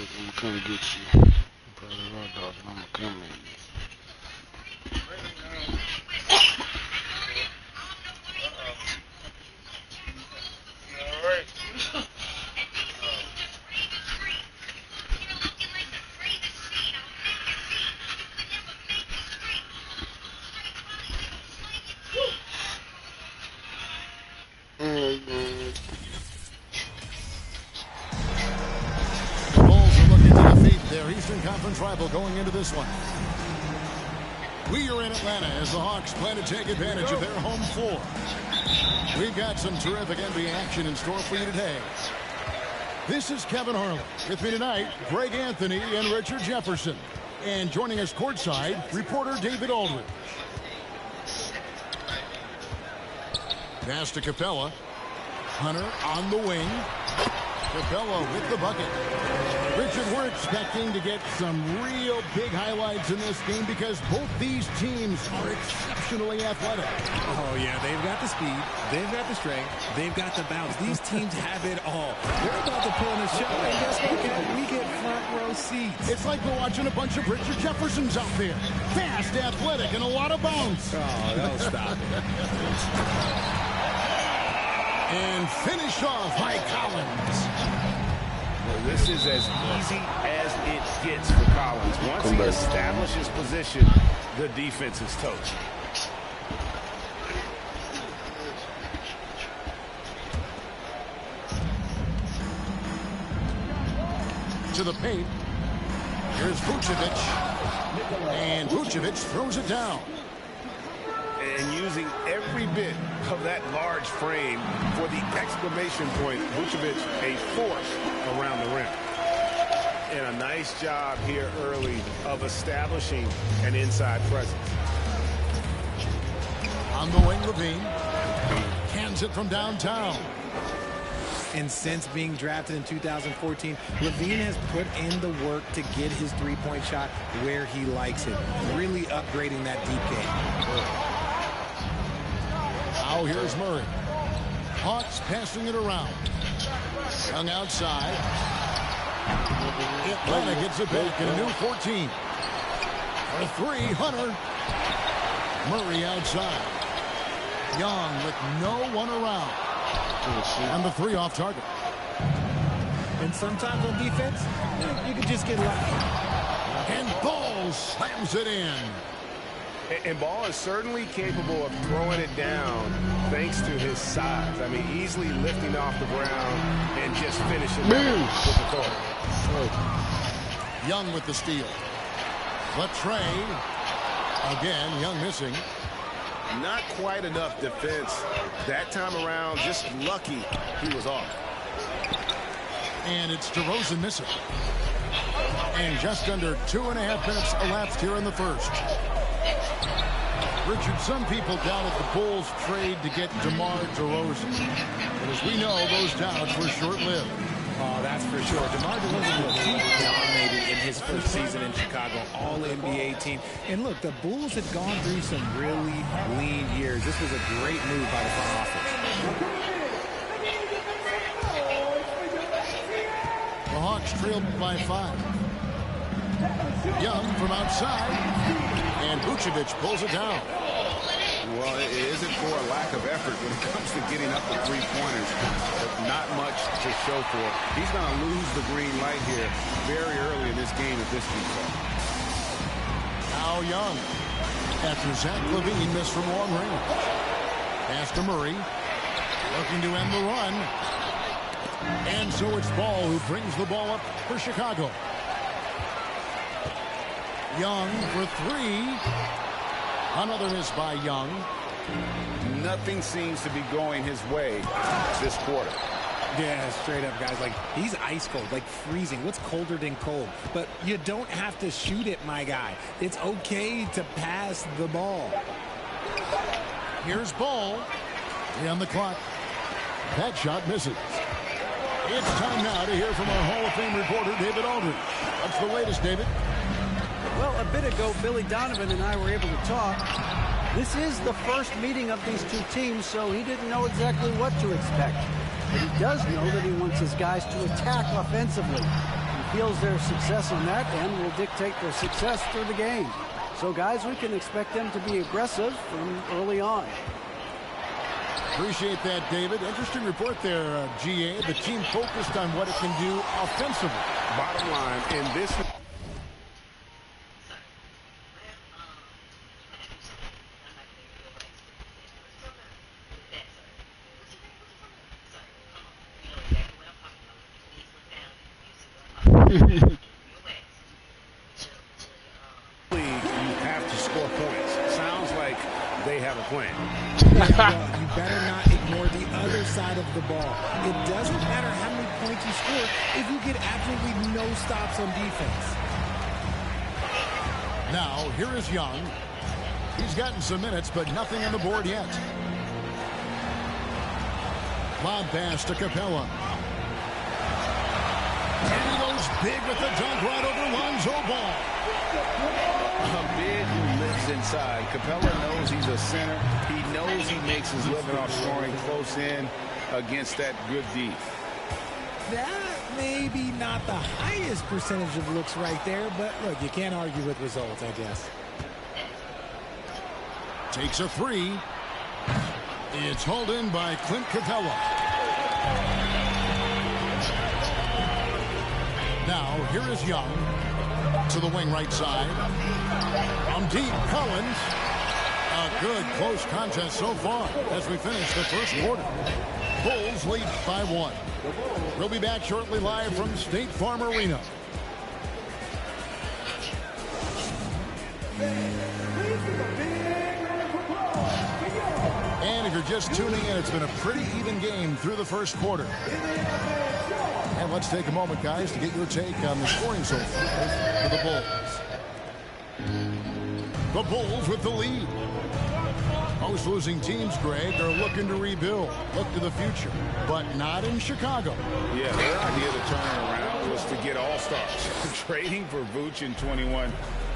I'm gonna come get you. Probably raw dog, and I'm gonna come at you. Eastern Conference rival going into this one. We are in Atlanta as the Hawks plan to take advantage of their home floor. We've got some terrific NBA action in store for you today. This is Kevin Harlan. With me tonight, Greg Anthony and Richard Jefferson. And joining us courtside, reporter David Aldridge. Pass to Capella. Hunter on the wing. Capella with the bucket. Richard, we're expecting to get some real big highlights in this game because both these teams are exceptionally athletic. Oh, yeah, they've got the speed, they've got the strength, they've got the bounce. These teams have it all. They're about to pull in a show, and guess what, Ken? We get front row seats. It's like we're watching a bunch of Richard Jeffersons out there. Fast, athletic, and a lot of bounce. Oh, don't stop it. And finished off by Collins. Well, this is as easy as it gets for Collins. Once he establishes position, the defense is toast. To the paint. Here's Vucevic. And Vucevic throws it down. And using every bit of that large frame for the exclamation point, Vucevic a force around the rim. And a nice job here early of establishing an inside presence. On the wing, Levine. Cans it from downtown. And since being drafted in 2014, Levine has put in the work to get his three-point shot where he likes it, really upgrading that deep game. Now here's Murray. Hawks passing it around. Young outside. Atlanta gets it back in a new 14. For three, Hunter. Murray outside. Young with no one around. And the three off target. And sometimes on defense, you can just get lucky. And Ball slams it in. And Ball is certainly capable of throwing it down thanks to his size. I mean, easily lifting off the ground and just finishing with authority. Young with the steal. Latre. Again, Young missing. Not quite enough defense that time around. Just lucky he was off. And it's DeRozan missing. And just under 2.5 minutes elapsed here in the first. Richard, some people doubted the Bulls trade to get DeMar DeRozan. But as we know, those doubts were short-lived. Oh, that's for sure. DeMar DeRozan looked, he dominated in his first season in Chicago, all-NBA team. And look, the Bulls had gone through some really lean years. This was a great move by the front office. The Hawks trailed by 5. Young from outside. And Vucevic pulls it down. Well, it isn't for a lack of effort when it comes to getting up the three-pointers. Not much to show for it. He's going to lose the green light here very early in this game if this keeps up. Now Young, after Zach Levine missed from long range. Pass to Murray, looking to end the run. And so it's Ball who brings the ball up for Chicago. Young for three. Another miss by Young. Nothing seems to be going his way this quarter. Yeah, straight up, guys. Like, he's ice cold, like freezing. What's colder than cold? But you don't have to shoot it, my guy. It's okay to pass the ball. Here's Ball. 3 on the clock. That shot misses. It's time now to hear from our Hall of Fame reporter, David Aldridge. What's the latest, David? Well, a bit ago, Billy Donovan and I were able to talk. This is the first meeting of these two teams, so he didn't know exactly what to expect. But he does know that he wants his guys to attack offensively. He feels their success on that end will dictate their success through the game. So, guys, we can expect them to be aggressive from early on. Appreciate that, David. Interesting report there, GA. The team focused on what it can do offensively. Bottom line, in this... you have to score points. Sounds like they have a plan. Well, you better not ignore the other side of the ball. It doesn't matter how many points you score if you get absolutely no stops on defense. Now, here is Young. He's gotten some minutes, but nothing on the board yet. Lob pass to Capella. And he goes big with the dunk right over Lonzo Ball. A big who lives inside. Capella knows he's a center. He knows he makes his living off scoring close in against that good D. That may be not the highest percentage of looks right there, but look, you can't argue with results, I guess. Takes a three. It's hauled in by Clint Capella. Now, here is Young to the wing right side. From deep, Collins. A good close contest so far as we finish the first quarter. Bulls lead by 1. We'll be back shortly live from State Farm Arena. And if you're just tuning in, it's been a pretty even game through the first quarter. And let's take a moment, guys, to get your take on the scoring so far for the Bulls. The Bulls with the lead. Most losing teams, Greg, are looking to rebuild, look to the future, but not in Chicago. Yeah, their idea to turn it around was to get all-stars. Trading for Vooch in 21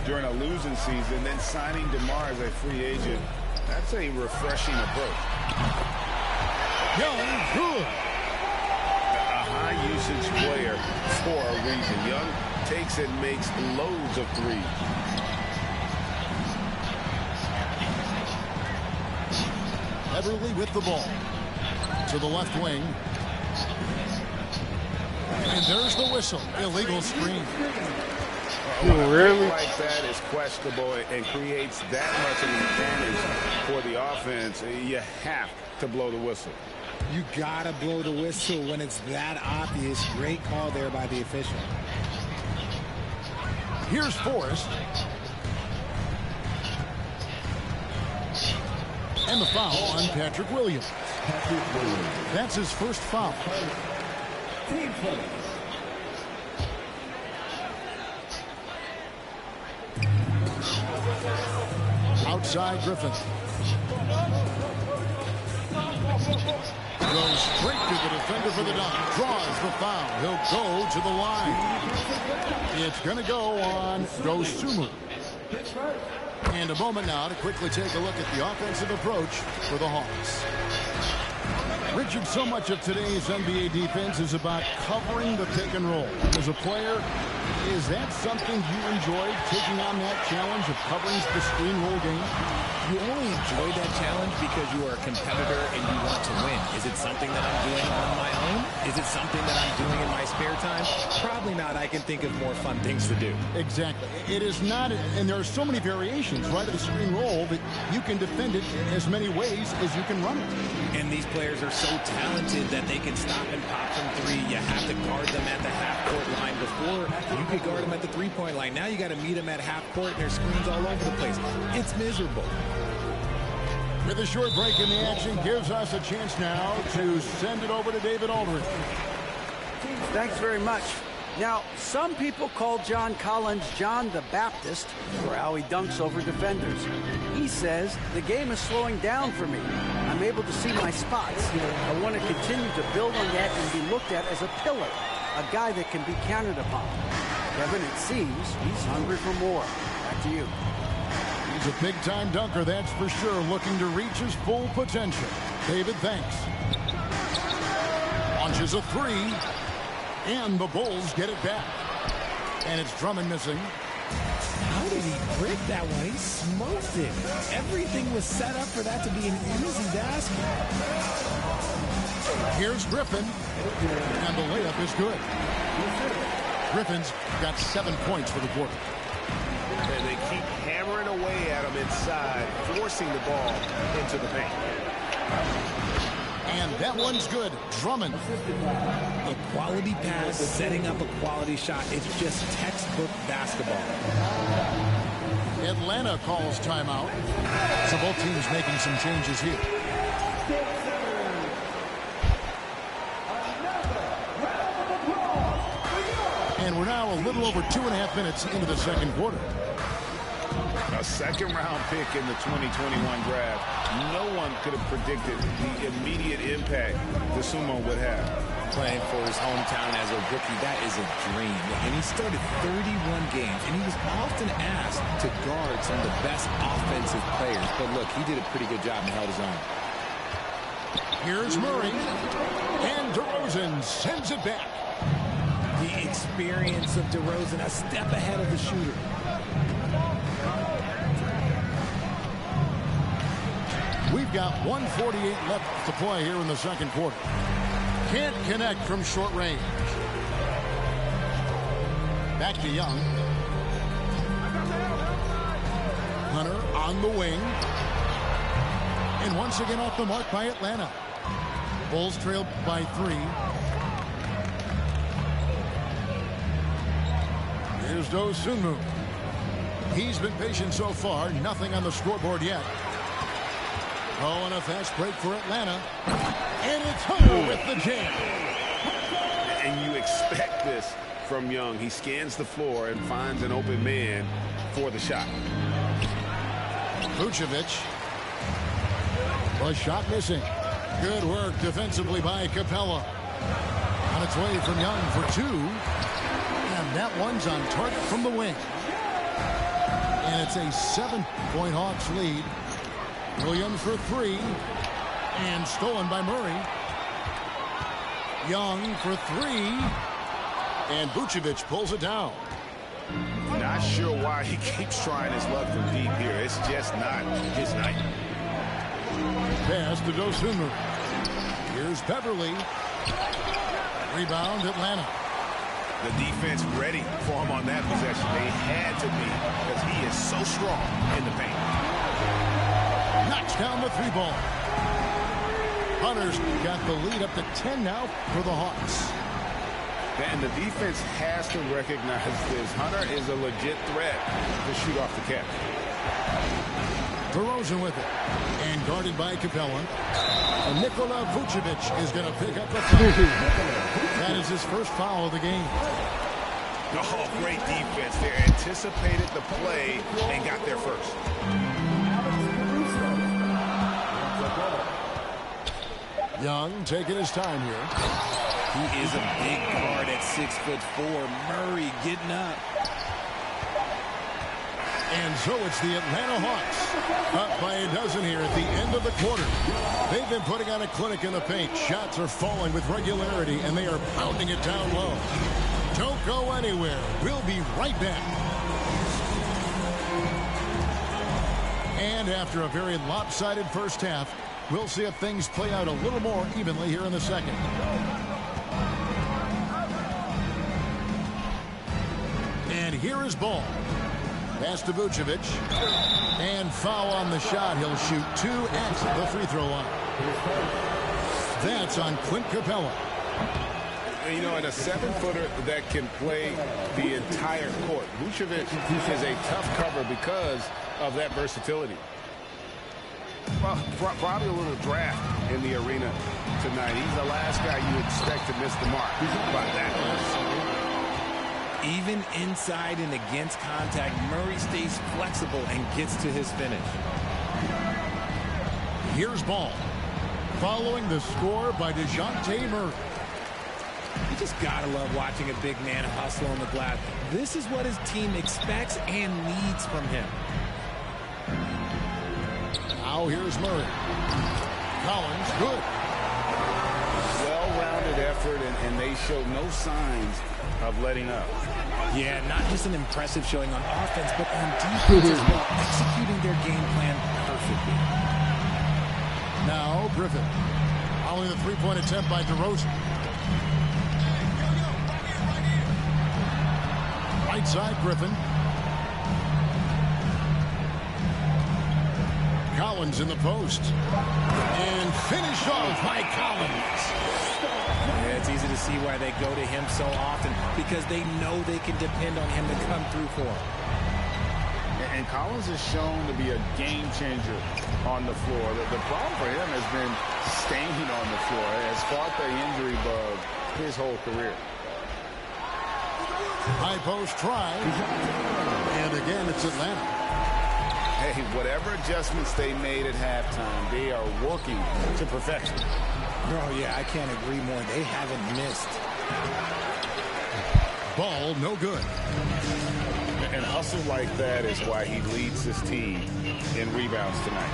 during a losing season, then signing DeMar as a free agent. That's a refreshing approach. Young, good. A high-usage player for a reason. Young takes and makes loads of threes. Everly with the ball to the left wing. And there's the whistle. Illegal screen. Really? Like that is questionable and creates that much of an advantage for the offense. You have to blow the whistle. You gotta blow the whistle when it's that obvious. Great call there by the official. Here's Forrest. And the foul on Patrick Williams. That's his first foul. Outside Griffin. Goes straight to the defender for the dunk. Draws the foul. He'll go to the line. It's going to go on Dosunmu. And a moment now to quickly take a look at the offensive approach for the Hawks. Richard, so much of today's NBA defense is about covering the pick and roll. As a player, Is that something you enjoyed, taking on that challenge of covering the screen roll game? You only enjoy that challenge because you are a competitor and you want to win. Is it something that I'm doing on my own? Is it something that I'm doing in my spare time? Probably not. I can think of more fun things to do. Exactly. It is not, and there are so many variations, right, of the screen roll that you can defend it as many ways as you can run it. And these players are so talented that they can stop and pop from three. You have to guard them at the half-court line. Before, you could guard them at the three-point line. Now you got to meet them at half-court, and there's screens all over the place. It's miserable. With a short break in the action, gives us a chance now to send it over to David Aldridge. Thanks very much. Now, some people call John Collins John the Baptist for how he dunks over defenders. He says, the game is slowing down for me. I'm able to see my spots. I want to continue to build on that and be looked at as a pillar, a guy that can be counted upon. Kevin, it seems he's hungry for more. Back to you. He's a big-time dunker, that's for sure, looking to reach his full potential. David, thanks. Launches a three, and the Bulls get it back. And it's Drummond missing. How did he break that one? He smoked it. Everything was set up for that to be an easy basket. Here's Griffin, and the layup is good. Griffin's got 7 points for the quarter. And they keep hammering away at him inside, forcing the ball into the paint. And that one's good. Drummond. A quality pass, setting up a quality shot. It's just textbook basketball. Atlanta calls timeout. So both teams making some changes here. And we're now a little over 2.5 minutes into the second quarter. A second-round pick in the 2021 draft. No one could have predicted the immediate impact the Sumo would have. Playing for his hometown as a rookie, that is a dream. And he started 31 games, and he was often asked to guard some of the best offensive players. But look, he did a pretty good job and held his own. Here's Murray, and DeRozan sends it back. The experience of DeRozan, a step ahead of the shooter. We've got 1:48 left to play here in the second quarter. Can't connect from short range. Back to Young. Hunter on the wing. And once again off the mark by Atlanta. Bulls trailed by 3. Here's Dosunmu. He's been patient so far. Nothing on the scoreboard yet. Oh, and a fast break for Atlanta. And it's Hunter with the jam. And you expect this from Young. He scans the floor and finds an open man for the shot. Vucevic. A shot missing. Good work defensively by Capella. On its way from Young for 2. And that one's on target from the wing. And it's a 7-point Hawks lead. Williams for 3. And stolen by Murray. Young for 3. And Vucevic pulls it down. Not sure why he keeps trying his luck from deep here. It's just not his night. Pass to Dosunmu. Here's Beverly. Rebound Atlanta. The defense ready for him on that possession. They had to be because he is so strong in the paint. Knocks down the 3 ball. Hunter's got the lead up to 10 now for the Hawks. And the defense has to recognize this. Hunter is a legit threat to shoot off the catch. DeRozan with it. And guarded by Capella. And Nikola Vucevic is going to pick up the foul. That is his first foul of the game. Oh, great defense there. Anticipated the play and got there first. Young taking his time here. He is a big guard at 6'4". Murray getting up. And so it's the Atlanta Hawks up by a dozen here at the end of the quarter. They've been putting on a clinic in the paint. Shots are falling with regularity, and they are pounding it down low. Don't go anywhere. We'll be right back. And after a very lopsided first half, we'll see if things play out a little more evenly here in the second. And here is ball. Pass to Vucevic. And foul on the shot. He'll shoot 2 at the free throw line. That's on Clint Capella. You know, and a 7-footer that can play the entire court. Vucevic is a tough cover because of that versatility. Well, probably a little draft in the arena tonight. He's the last guy you expect to miss the mark by that much. Even inside and against contact, Murray stays flexible and gets to his finish. Here's ball. Following the score by DeJounte Murray. You just gotta love watching a big man hustle on the glass. This is what his team expects and needs from him. Now here's Murray. Collins, good. Well-rounded effort, and they show no signs of letting up. Yeah, not just an impressive showing on offense, but on defense as well, executing their game plan perfectly. Now Griffin. Following the three-point attempt by DeRozan. Right side, Griffin. Collins in the post. And finish off by Collins. Yeah, it's easy to see why they go to him so often, because they know they can depend on him to come through for them. And Collins is shown to be a game changer on the floor. The problem for him has been staying on the floor. He has fought the injury bug his whole career. High post try. And again, it's Atlanta. Hey, whatever adjustments they made at halftime, they are working to perfection. Oh, yeah, I can't agree more. They haven't missed. Ball, no good. And hustle like that is why he leads his team in rebounds tonight.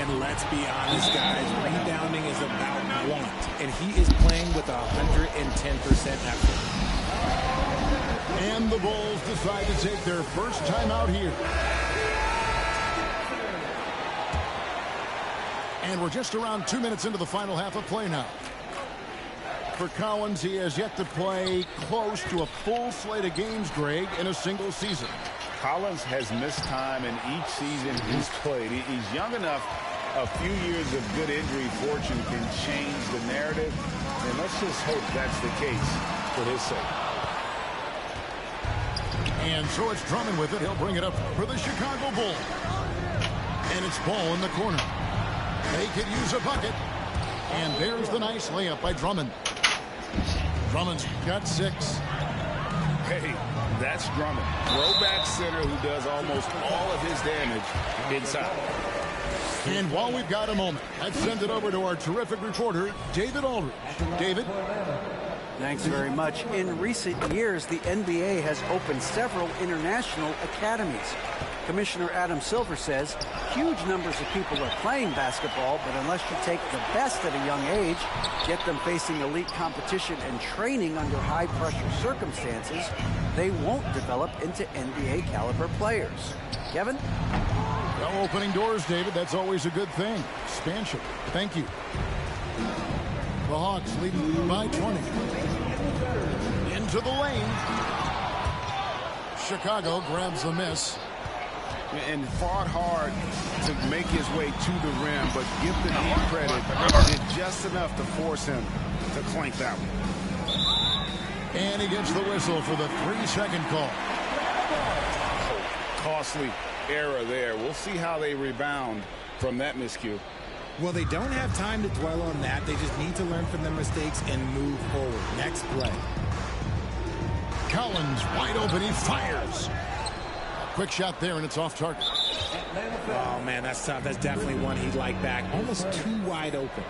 And let's be honest, guys, rebounding is about want. And he is playing with 110% effort. And the Bulls decide to take their first time out here. And we're just around 2 minutes into the final half of play now. For Collins, he has yet to play close to a full slate of games, Greg, in a single season. Collins has missed time in each season he's played. He's young enough. A few years of good injury fortune can change the narrative. And let's just hope that's the case for his sake. And so it's Drummond with it. He'll bring it up for the Chicago Bulls. And it's Ball in the corner. They could use a bucket. And there's the nice layup by Drummond. Drummond's got 6. Hey, that's Drummond. Throwback center who does almost all of his damage inside. And while we've got a moment, let's send it over to our terrific reporter, David Aldridge. David? Thanks very much. In recent years, the NBA has opened several international academies. Commissioner Adam Silver says huge numbers of people are playing basketball, but unless you take the best at a young age, get them facing elite competition and training under high-pressure circumstances, they won't develop into NBA-caliber players. Kevin? Well, opening doors, David. That's always a good thing. Expansion. Thank you. The Hawks leading by 20. Into the lane. Chicago grabs the miss. And fought hard to make his way to the rim, but give the team credit. Did just enough to force him to clank that one. And he gets the whistle for the 3-second call. Costly error there. We'll see how they rebound from that miscue. Well, they don't have time to dwell on that. They just need to learn from their mistakes and move forward. Next play. Collins wide open. He fires. Quick shot there, and it's off target. Oh, man, that's tough. That's definitely one he'd like back. Almost too wide open.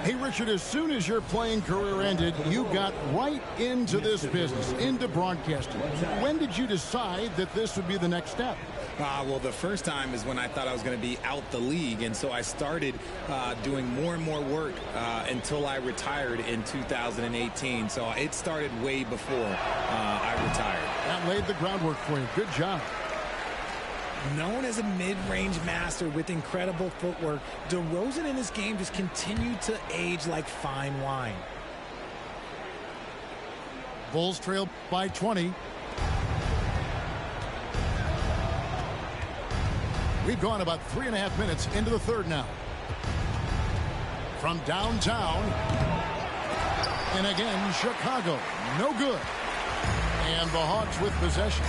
Hey, Richard, as soon as your playing career ended, you got right into this business, into broadcasting. When did you decide that this would be the next step? Well, the first time is when I thought I was going to be out the league, and so I started doing more and more work until I retired in 2018. So it started way before I retired. That laid the groundwork for you. Good job. Known as a mid-range master with incredible footwork, DeRozan in this game just continued to age like fine wine. Bulls trail by 20. We've gone about 3.5 minutes into the third now. From downtown. And again, Chicago. No good. And the Hawks with possession.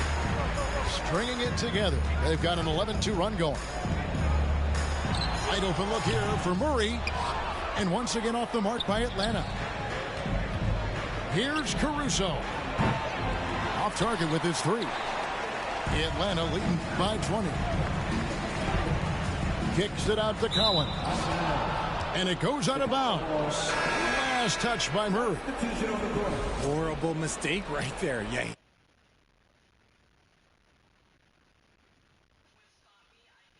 Stringing it together. They've got an 11-2 run going. Wide open look here for Murray. And once again off the mark by Atlanta. Here's Caruso. Off target with his three. Atlanta leading by 20. Kicks it out to Cowan. And it goes out of bounds. Last touch by Murray. Horrible mistake right there. Yeah.